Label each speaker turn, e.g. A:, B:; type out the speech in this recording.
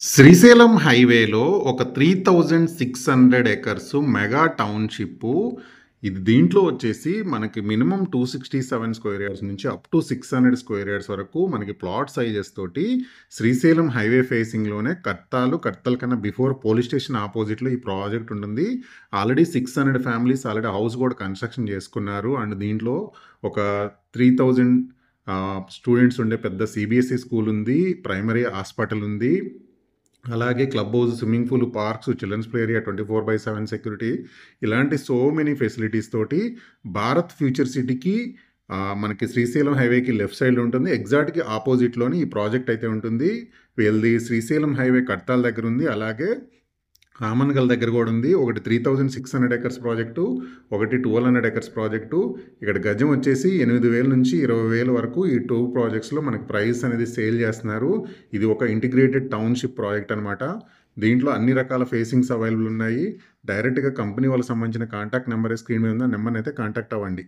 A: శ్రీశైలం హైవేలో ఒక 3600 acres mega టౌన్‌షిప్పు. ఇది దీంట్లో వచ్చేసి మనకి మినిమమ్ 267 స్క్వేర్ యార్డ్స్ నుంచి అప్ టు 600 స్క్వేర్ యార్డ్స్ వరకు మనకి ప్లాట్ సైజెస్ తోటి శ్రీశైలం హైవే ఫేసింగ్‌లోనే కడతాల్ కన్నా బిఫోర్ పోలీస్ స్టేషన్ అపోజిట్‌లో ఈ ప్రాజెక్ట్ ఉంటుంది. ఆల్రెడీ 600 ఫ్యామిలీస్ ఆల్రెడీ హౌస్ కూడా కన్‌స్ట్రక్షన్ చేసుకున్నారు. అండ్ దీంట్లో ఒక 3000 స్టూడెంట్స్ ఉండే పెద్ద సీబీఎస్ఈ స్కూల్ ఉంది. ప్రైమరీ హాస్పిటల్ ఉంది. అలాగే club house, swimming pool, parks, children's play area, 24/7 security, ఇలాంటి సో మెనీ ఫెసిలిటీస్ తోటి భారత్ ఫ్యూచర్ సిటీకి మనకి శ్రీశైలం హైవేకి లెఫ్ట్ సైడ్‌లో ఉంటుంది. ఎగ్జాక్ట్‌గా ఆపోజిట్‌లోని ఈ ప్రాజెక్ట్ అయితే ఉంటుంది. వీళ్ళది శ్రీశైలం హైవే కడతాల్ దగ్గర ఉంది. అలాగే ఆమన్గల్ దగ్గర కూడా ఉంది. ఒకటి 3600 ఎకర్స్ ప్రాజెక్టు, ఒకటి 1200 ఎకర్స్ ప్రాజెక్టు. ఇక్కడ గజం వచ్చేసి 8,000 నుంచి 20,000 వరకు ఈ 2 ప్రాజెక్ట్స్‌లో మనకి ప్రైస్ అనేది సేల్ చేస్తున్నారు. ఇది ఒక ఇంటిగ్రేటెడ్ టౌన్‌షిప్ ప్రాజెక్ట్ అనమాట. దీంట్లో అన్ని రకాల ఫేసింగ్స్ అవైలబుల్ ఉన్నాయి. డైరెక్ట్‌గా కంపెనీ వాళ్ళకి సంబంధించిన కాంటాక్ట్ నెంబరే స్క్రీన్ మీద ఉంది. ఆ నెంబర్‌ని అయితే కాంటాక్ట్ అవ్వండి.